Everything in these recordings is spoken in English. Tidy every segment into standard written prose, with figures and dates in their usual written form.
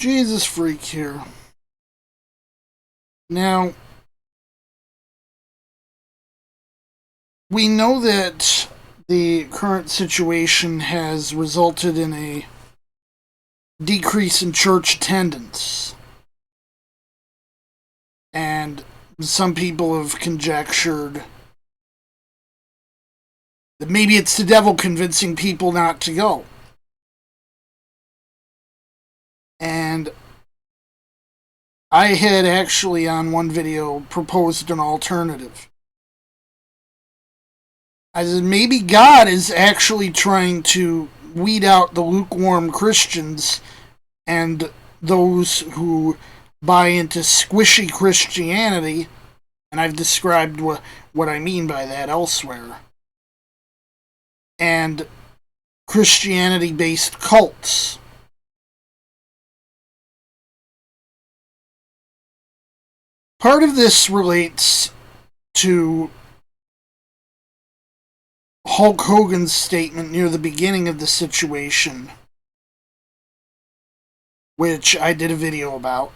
Jesus freak here. Now, we know that the current situation has resulted in a decrease in church attendance. And some people have conjectured that maybe it's the devil convincing people not to go. And I had actually on one video proposed an alternative. I said maybe God is actually trying to weed out the lukewarm Christians and those who buy into squishy Christianity, and I've described what I mean by that elsewhere, and Christianity-based cults. Part of this relates to Hulk Hogan's statement near the beginning of the situation, which I did a video about.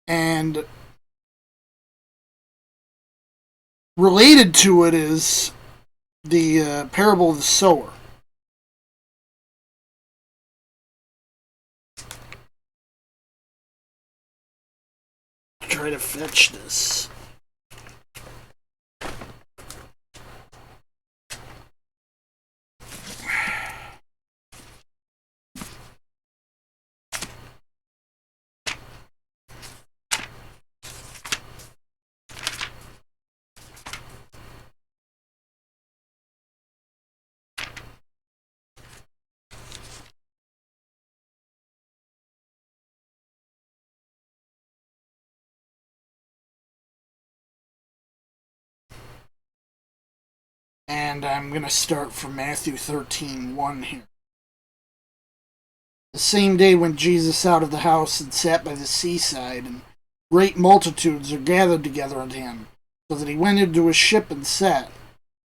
And related to it is the parable of the sower. Try to fetch this. And I'm going to start from Matthew 13:1 here. The same day went Jesus out of the house and sat by the seaside, and great multitudes are gathered together unto him, so that he went into a ship and sat,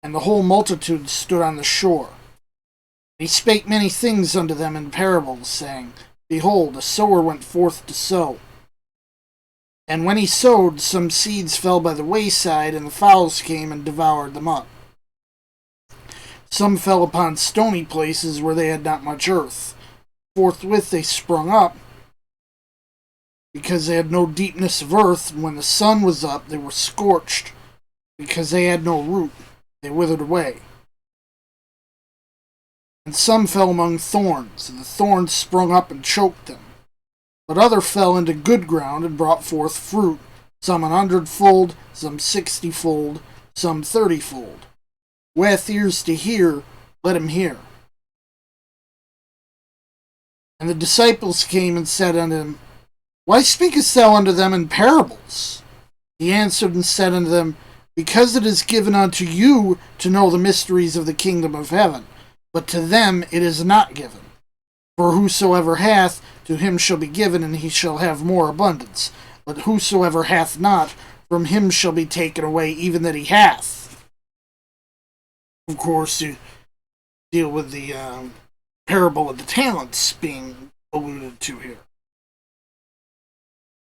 and the whole multitude stood on the shore. And he spake many things unto them in parables, saying, Behold, a sower went forth to sow. And when he sowed, some seeds fell by the wayside, and the fowls came and devoured them up. Some fell upon stony places where they had not much earth. Forthwith they sprung up, because they had no deepness of earth, and when the sun was up they were scorched, because they had no root, they withered away. And some fell among thorns, and the thorns sprung up and choked them. But other fell into good ground and brought forth fruit, some 100-fold, some 60-fold, some 30-fold. Who hath ears to hear, let him hear. And the disciples came and said unto him, Why speakest thou unto them in parables? He answered and said unto them, Because it is given unto you to know the mysteries of the kingdom of heaven, but to them it is not given. For whosoever hath, to him shall be given, and he shall have more abundance. But whosoever hath not, from him shall be taken away even that he hath. Of course, to deal with the parable of the talents being alluded to here.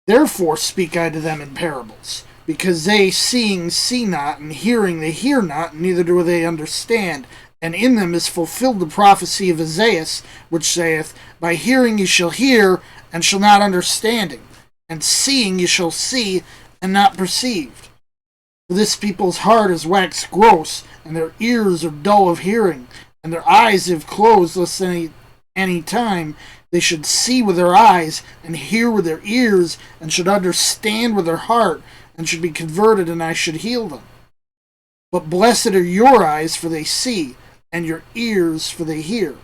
Therefore speak I to them in parables, because they seeing see not, and hearing they hear not, neither do they understand. And in them is fulfilled the prophecy of Isaiah, which saith, By hearing ye shall hear, and shall not understanding, and seeing ye shall see, and not perceived. For this people's heart is waxed gross, and their ears are dull of hearing, and their eyes have closed, lest any time they should see with their eyes, and hear with their ears, and should understand with their heart, and should be converted, and I should heal them. But blessed are your eyes, for they see, and your ears, for they hear.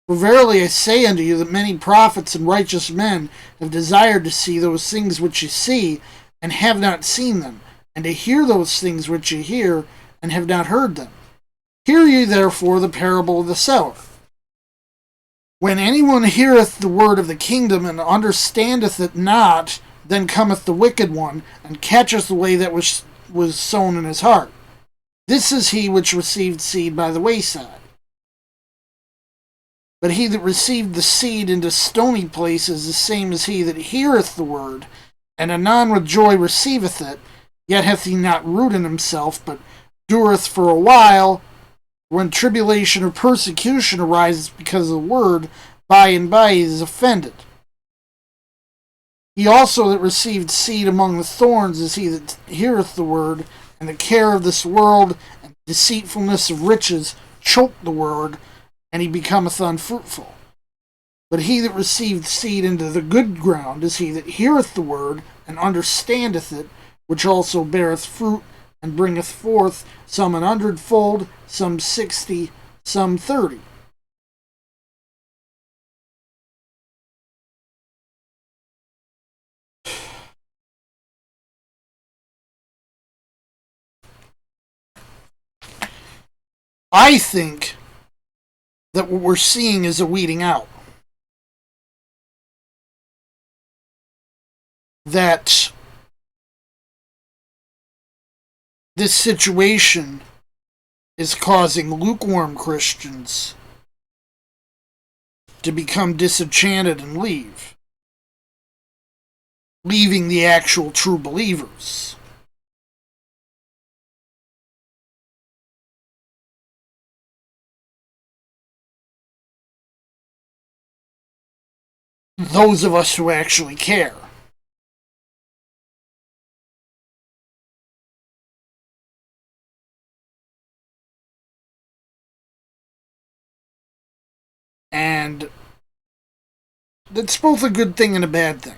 For verily I say unto you that many prophets and righteous men have desired to see those things which ye see, and have not seen them, and to hear those things which ye hear, and have not heard them. Hear ye therefore the parable of the sower. When anyone heareth the word of the kingdom, and understandeth it not, then cometh the wicked one, and catcheth away that which was sown in his heart. This is he which received seed by the wayside. But he that received the seed into stony places is the same as he that heareth the word, and anon with joy receiveth it, yet hath he not root in himself, but dureth for a while. When tribulation or persecution arises because of the word, by and by he is offended. He also that received seed among the thorns is he that heareth the word, and the care of this world and deceitfulness of riches choke the word, and he becometh unfruitful. But he that received seed into the good ground is he that heareth the word, and understandeth it, which also beareth fruit, and bringeth forth some 100-fold, some 60, some 30. I think that what we're seeing is a weeding out. That this situation is causing lukewarm Christians to become disenchanted and leave, leaving the actual true believers. Those of us who actually care. And that's both a good thing and a bad thing.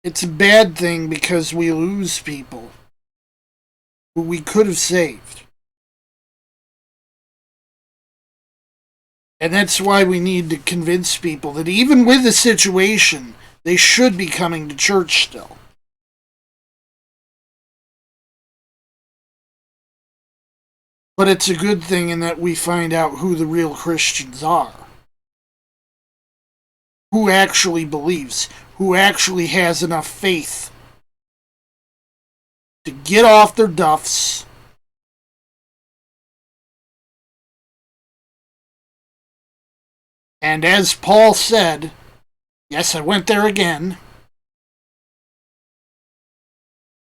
It's a bad thing because we lose people who we could have saved. And that's why we need to convince people that even with the situation, they should be coming to church still. But it's a good thing in that we find out who the real Christians are. Who actually believes, who actually has enough faith to get off their duffs and, as Paul said, yes, I went there again,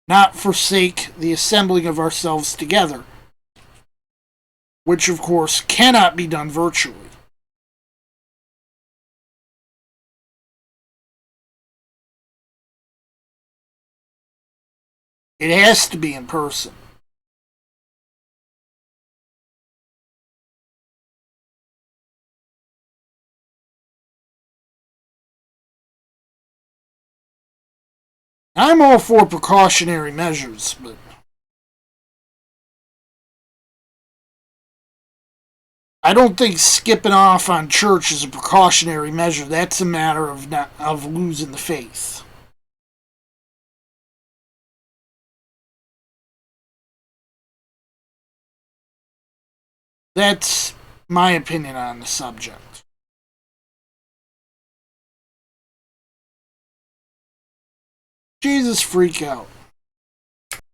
not forsake the assembling of ourselves together, which of course cannot be done virtually. It has to be in person. I'm all for precautionary measures, but I don't think skipping off on church is a precautionary measure. That's a matter of losing the faith. That's my opinion on the subject. Jesus freak out.